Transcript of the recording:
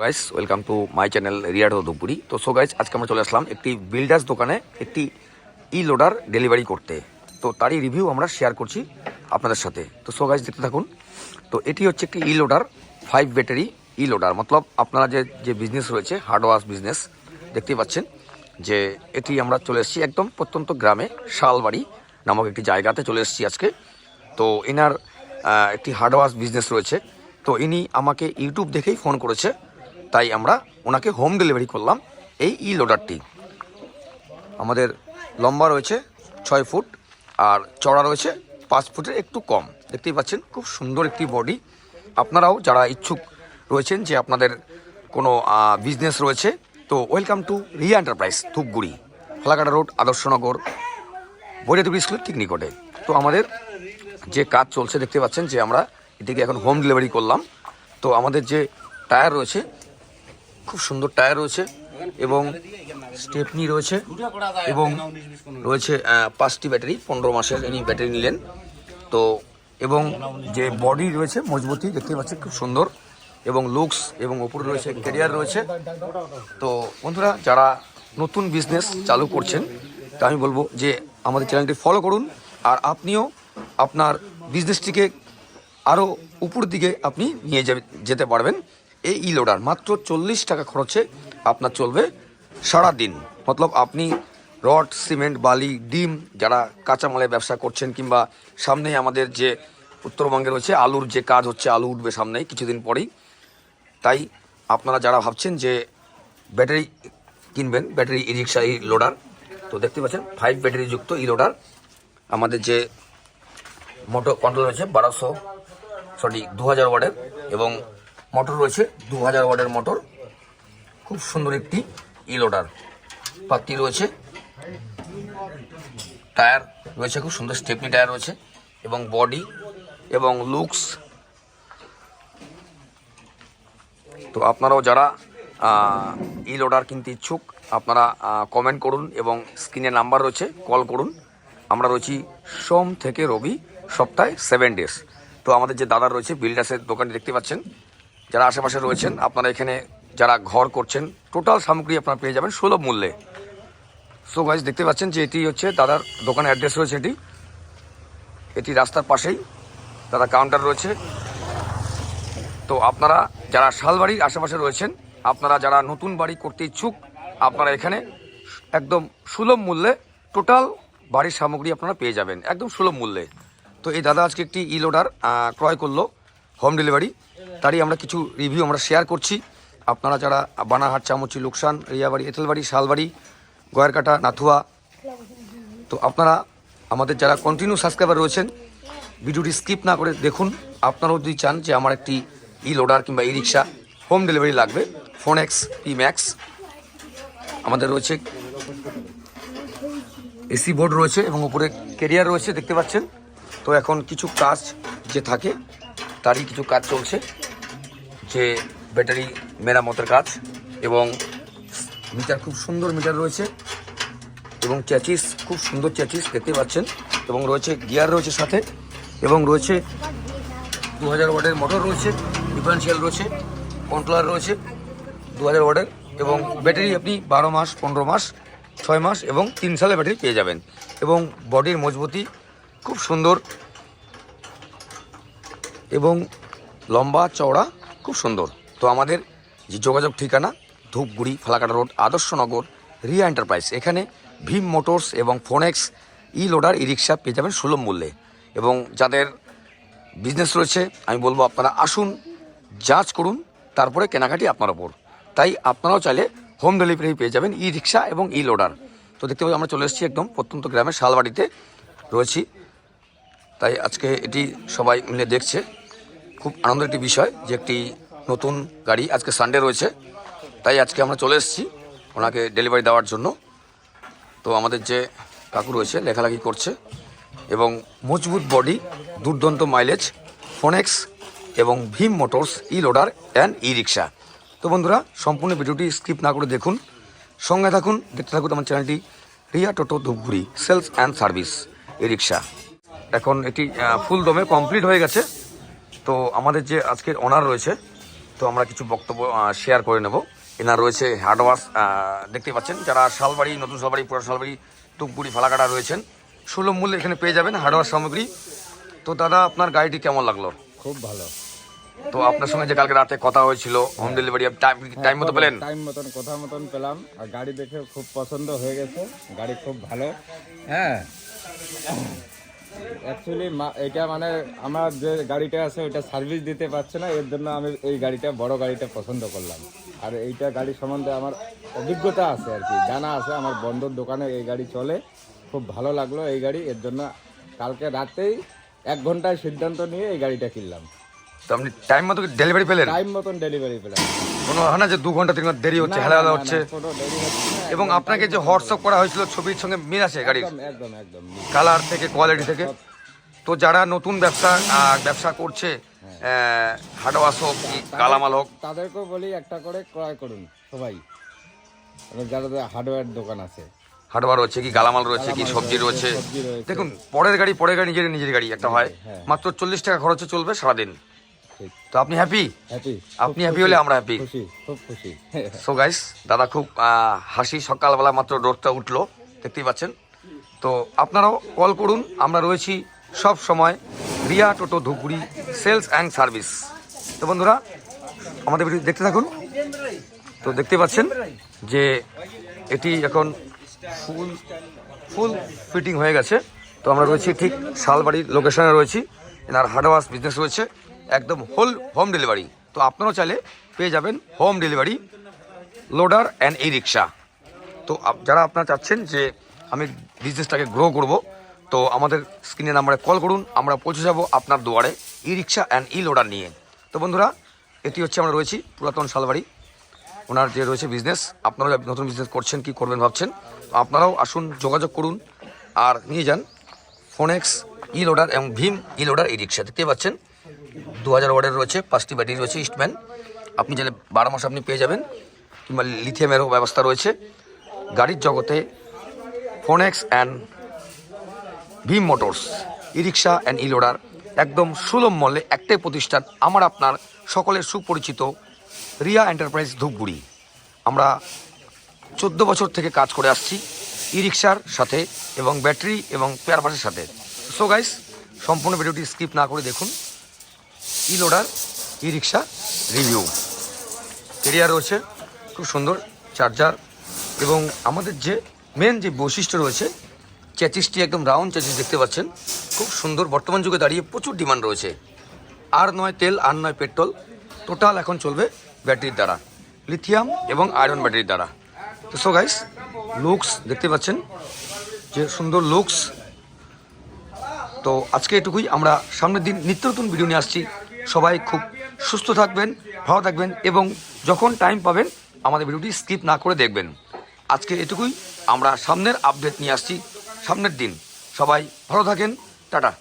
Guys welcome to my channel Riya Dhupguri. তো so guys আজকে আমরা চলে আসলাম একটি বিল্ডার্স দোকানে একটি ই লোডার ডেলিভারি করতে। তো তারই রিভিউ আমরা শেয়ার করছি আপনাদের সাথে। তো সো গাইস দেখতে থাকুন। তো এটি হচ্ছে একটি ই লোডার 5 ব্যাটারি ই লোডার, মতলব আপনারা যে বিজনেস রয়েছে হার্ডওয়ার্স বিজনেস দেখতেই পাচ্ছেন যে এটি আমরা চলে এসেছি একদম প্রত্যন্ত গ্রামে শালবাড়ি নামক একটি জায়গাতে চলে এসেছি আজকে। তো এনার একটি হার্ডওয়ার্স বিজনেস রয়েছে। তো ইনি আমাকে ইউটিউব দেখেই ফোন করেছে, তাই আমরা ওনাকে হোম ডেলিভারি করলাম এই ই লোডারটি। আমাদের লম্বা রয়েছে 6 ফুট আর চড়া রয়েছে 5 ফুটের একটু কম। দেখতেই পাচ্ছেন খুব সুন্দর একটি বডি। আপনারাও যারা ইচ্ছুক রয়েছেন যে আপনাদের কোনো বিজনেস রয়েছে, তো welcome to Riya enterprise Dhupguri, Falakata road, Adarshnagar, Bairaturi স্কুলের ঠিক নিকটে। তো আমাদের যে কাজ চলছে দেখতে পাচ্ছেন যে আমরা এটিকে এখন হোম ডেলিভারি করলাম। তো আমাদের যে টায়ার রয়েছে খুব সুন্দর টায়ার রয়েছে এবং স্টেপনি রয়েছে এবং রয়েছে 5টি ব্যাটারি, 15 মাসের ইনি ব্যাটারি নিলেন। তো এবং যে বডি রয়েছে মজবুতি দেখতে পাচ্ছেন খুব সুন্দর এবং লুকস, এবং ওপরে রয়েছে ক্যারিয়ার রয়েছে। তো বন্ধুরা যারা নতুন বিজনেস চালু করছেন, তা আমি বলবো যে আমাদের চ্যানেলটি ফলো করুন, আর আপনিও আপনার বিজনেসটিকে আরও উপর দিকে আপনি নিয়ে যেতে পারবেন। এই ই লোডার মাত্র 40 টাকা খরচে আপনার চলবে সারা দিন। মতলব আপনি রড, সিমেন্ট, বালি, ডিম যারা কাঁচামালের ব্যবসা করছেন, কিংবা সামনেই আমাদের যে উত্তরবঙ্গে রয়েছে আলুর যে কাজ হচ্ছে, আলু উঠবে সামনেই কিছুদিন পরেই, তাই আপনারা যারা ভাবছেন যে ব্যাটারি কিনবেন, ব্যাটারি ই রিক্সা ই লোডার, তো দেখতে পাচ্ছেন 5 ব্যাটারি যুক্ত ই লোডার। আমাদের যে মোটর কন্ট্রোল রয়েছে 2000 ওয়াটের এবং মোটর রয়েছে 2000 ওয়াটের মোটর। খুব সুন্দর একটি ই লোডার। পাত্তি রয়েছে, টায়ার রয়েছে খুব সুন্দর স্টেপনি টায়ার রয়েছে এবং বডি এবং লুকস। তো আপনারাও যারা ই লোডার কিনতে ইচ্ছুক আপনারা কমেন্ট করুন এবং স্ক্রিনে নাম্বার রয়েছে, কল করুন। আমরা রয়েছি সোম থেকে রবি, সপ্তাহে 7 ডেজ। তো আমাদের যে দাদা রয়েছে বিল্ডার্সের দোকানটি দেখতে পাচ্ছেন, যারা আশেপাশে রয়েছেন আপনারা এখানে যারা ঘর করছেন টোটাল সামগ্রী আপনারা পেয়ে যাবেন সুলভ মূল্যে। সো গাইস দেখতে পাচ্ছেন যে এটি হচ্ছে দাদার দোকানের অ্যাড্রেস রয়েছে, এটি রাস্তার পাশেই দাদা কাউন্টার রয়েছে। তো আপনারা যারা শালবাড়ির আশেপাশে রয়েছেন, আপনারা যারা নতুন বাড়ি করতে ইচ্ছুক, আপনারা এখানে একদম সুলভ মূল্যে টোটাল বাড়ির সামগ্রী আপনারা পেয়ে যাবেন একদম সুলভ মূল্যে। তো এই দাদা আজকে একটি ই লোডার ক্রয় করলো হোম ডেলিভারি, তারই আমরা কিছু রিভিউ আমরা শেয়ার করছি। আপনারা যারা বানাহাট, চামচি, লুকসান, রিয়াবাড়ি, এঁথেলবাড়ি, শালবাড়ি, গয়েরকাটা, নাথুয়া, তো আপনারা আমাদের যারা কন্টিনিউ সাবস্ক্রাইবার রয়েছেন ভিডিওটি স্কিপ না করে দেখুন। আপনারাও যদি চান যে আমার একটি ই লোডার কিংবা ই রিক্সা হোম ডেলিভারি লাগবে, ফোনেক্স পি ম্যাক্স আমাদের রয়েছে, এসি বোর্ড রয়েছে এবং উপরে ক্যারিয়ার রয়েছে দেখতে পাচ্ছেন। তো এখন কিছু কাজ যে থাকে তারই কিছু কাজ চলছে, যে ব্যাটারি মেরামতের কাজ, এবং মিটার খুব সুন্দর মিটার রয়েছে এবং চ্যাচিস খুব সুন্দর চ্যাচিস দেখতে পাচ্ছেন, এবং রয়েছে গিয়ার রয়েছে সাথে, এবং রয়েছে 2000 ওয়াটের মোটর রয়েছে, ডিফারেন্সিয়াল রয়েছে, কন্ট্রোলার রয়েছে 2000 ওয়াটের, এবং ব্যাটারি আপনি 12 মাস, 15 মাস, 6 মাস এবং 3 সালের ব্যাটারি পেয়ে যাবেন। এবং বডির মজবুতি খুব সুন্দর এবং লম্বা চওড়া খুব সুন্দর। তো আমাদের যে যোগাযোগ ঠিকানা ধূপগুড়ি, ফালাকাটা রোড, আদর্শনগর, রিয়া এন্টারপ্রাইজ। এখানে ভীম মোটরস এবং ফোনেক্স ই লোডার ই রিক্সা পেয়ে যাবেন সুলভ মূল্যে। এবং যাদের বিজনেস রয়েছে আমি বলবো আপনারা আসুন, যাচ করুন, তারপরে কেনাকাটি আপনার ওপর। তাই আপনারাও চাইলে হোম ডেলিভারি পেয়ে যাবেন ই রিক্সা এবং ই লোডার। তো দেখতে পাচ্ছি আমরা চলে এসেছি একদম প্রত্যন্ত গ্রামের শালবাড়িতে রয়েছি, তাই আজকে এটি সবাই মিলে দেখছে। খুব আনন্দের একটি বিষয় যে একটি নতুন গাড়ি, আজকে সানডে রয়েছে, তাই আজকে আমরা চলে এসেছি ওনাকে ডেলিভারি দেওয়ার জন্য। তো আমাদের যে কাকু রয়েছে লেখালেখি করছে, এবং মজবুত বডি, দুর্দান্ত মাইলেজ, ফোনেক্স এবং Bhim motors e loader and e rickshaw. তো বন্ধুরা সম্পূর্ণ ভিডিওটি স্কিপ না করে দেখুন, সঙ্গে থাকুন, দেখতে থাকুন আমার চ্যানেলটি Riya Toto Dhupguri sales and service e rickshaw. এখন এটি ফুল দমে কমপ্লিট হয়ে গেছে। তো আমাদের যে আজকের ওনার রয়েছে তো আমরা কিছু বক্তব্য শেয়ার করে নেব। এনার রয়েছে হার্ডওয়ার্স, দেখতে পাচ্ছেন যারা শালবাড়ি, নতুন শালবাড়ি, পুরান শালবাড়ি, তুপগুড়ি, ফালাকাটা রয়েছেন, সুলভ মূল্যে এখানে পেয়ে যাবেন হার্ডওয়ার্স সামগ্রী। তো দাদা, আপনার গাড়িটি কেমন লাগলো? খুব ভালো। তো আপনার সঙ্গে যে কালকে রাতে কথা হয়েছিল হোম ডেলিভারি, টাইম মতো পেলেন? টাইম মতন, কথা মতন পেলাম। আর গাড়ি দেখে খুব পছন্দ হয়ে গেছে, গাড়ি খুব ভালো। হ্যাঁ, অ্যাকচুয়ালি এটা মানে আমার যে গাড়িটা আছে ওইটা সার্ভিস দিতে পারছে না, এর জন্য আমি এই গাড়িটা, বড় গাড়িটা পছন্দ করলাম। আর এইটা গাড়ি সম্বন্ধে আমার অভিজ্ঞতা আছে আর কি, জানা আছে। আমার বন্ধুর দোকানে এই গাড়ি চলে, খুব ভালো লাগলো এই গাড়ি। এর জন্য কালকে রাতেই 1 ঘন্টায় সিদ্ধান্ত নিয়ে এই গাড়িটা কিনলাম। তো আপনি টাইম মতো ডেলিভারি পেলেন? টাইম মতন ডেলিভারি পেলাম। কোনো হয় না যে 2 ঘন্টা 3 ঘন্টা দেরি হচ্ছে, হেলা হেলা হচ্ছে? কোনো দেরি হচ্ছে না। এবং আপনাকে যে হোয়াটসঅ্যাপ করা হয়েছিল ছবির সঙ্গে মিল আছে গাড়ির? একদম একদম। কালার থেকে, কোয়ালিটি থেকে। তো যারা নতুন ব্যবসা করছে, হাটওয়াস হোক কি কালামাল হোক, তাদেরকেও বলি একটা করে ক্রয় করুন সবাই। যারা হার্ডওয়্যার দোকান আছে, হাটওয়ার রয়েছে কি, গালামাল রয়েছে কি, সবজি রয়েছে। দেখুন, পরের গাড়ি নিজের গাড়ি একটা হয়, মাত্র 40 টাকা খরচে চলবে সারাদিন। তো আপনি হ্যাপি? আপনি হ্যাপি হলে আমরা হ্যাপি, খুব খুশি। সো গাইস, দাদা খুব হাসি, সকালবেলা মাত্র রোদটা উঠলো, দেখতেই পাচ্ছেন। তো আপনারাও কল করুন, আমরা রয়েছি সব সময় রিয়া টোটো ধুপগুড়ি সেলস অ্যান্ড সার্ভিস। তো বন্ধুরা, আমাদের ভিডিও দেখতে থাকুন। তো দেখতে পাচ্ছেন যে এটি এখন ফুল ফিটিং হয়ে গেছে। তো আমরা রয়েছি ঠিক শালবাড়ির লোকেশনে রয়েছি, এনার হার্ডওয়ার্স বিজনেস রয়েছে, একদম হোম ডেলিভারি। তো আপনারাও চাইলে পেয়ে যাবেন home delivery, loader and e rickshaw. তো যারা আপনারা চাচ্ছেন যে আমি বিজনেসটাকে গ্রো করব, তো আমাদের স্ক্রিনে নাম্বারে কল করুন, আমরা পৌঁছে যাব আপনার দুয়ারে ই রিক্সা অ্যান্ড ই লোডার নিয়ে। তো বন্ধুরা, এটি হচ্ছে আমরা রয়েছি পুরাতন শালবাড়ি, ওনার যে রয়েছে বিজনেস। আপনারা নতুন বিজনেস করছেন, কি করবেন ভাবছেন, তো আপনারাও আসুন, যোগাযোগ করুন আর নিয়ে যান ফোনেক্স ই লোডার এবং ভীম ই লোডার ই রিক্সা। দেখতে পাচ্ছেন 2000 ওয়াটের রয়েছে, 5টি ব্যাটারি রয়েছে ইস্টম্যান। আপনি চাইলে 12 মাস আপনি পেয়ে যাবেন, কিংবা লিথিয়ামেরও ব্যবস্থা রয়েছে। গাড়ির জগতে ফোনেক্স and Bhim motors e rickshaw and e loader, একদম সুলভ মূল্যে একটাই প্রতিষ্ঠান, আমার আপনার সকলের সুপরিচিত রিয়া এন্টারপ্রাইজ ধূপগুড়ি। আমরা 14 বছর থেকে কাজ করে আসছি ই রিক্সার সাথে এবং ব্যাটারি এবং পেয়ার পাসের সাথে। সো গাইস, সম্পূর্ণ ভিডিওটি স্কিপ না করে দেখুন ই লোডার ই রিক্সা রিভিউ। কেরিয়ার রয়েছে খুব সুন্দর, চার্জার, এবং আমাদের যে মেন যে বৈশিষ্ট্য রয়েছে, চেচিসটি একদম রাউন্ড চেচিস দেখতে পাচ্ছেন, খুব সুন্দর। বর্তমান যুগে দাঁড়িয়ে প্রচুর ডিমান্ড রয়েছে। আর নয় তেল, আর নয় পেট্রোল, টোটাল এখন চলবে ব্যাটারির দ্বারা, লিথিয়াম এবং আয়রন ব্যাটারির দ্বারা। তো সো গাইস, লুকস দেখতে পাচ্ছেন যে সুন্দর লুকস। তো আজকে এটুকুই, আমরা সামনের দিন নিত্য নতুন ভিডিও নিয়ে আসছি। সবাই খুব সুস্থ থাকবেন, ভালো থাকবেন, এবং যখন টাইম পাবেন আমাদের ভিডিওটি স্কিপ না করে দেখবেন। আজকে এটুকুই, আমরা সামনের আপডেট নিয়ে আসছি সামনের দিন। সবাই ভালো থাকেন, টাটা।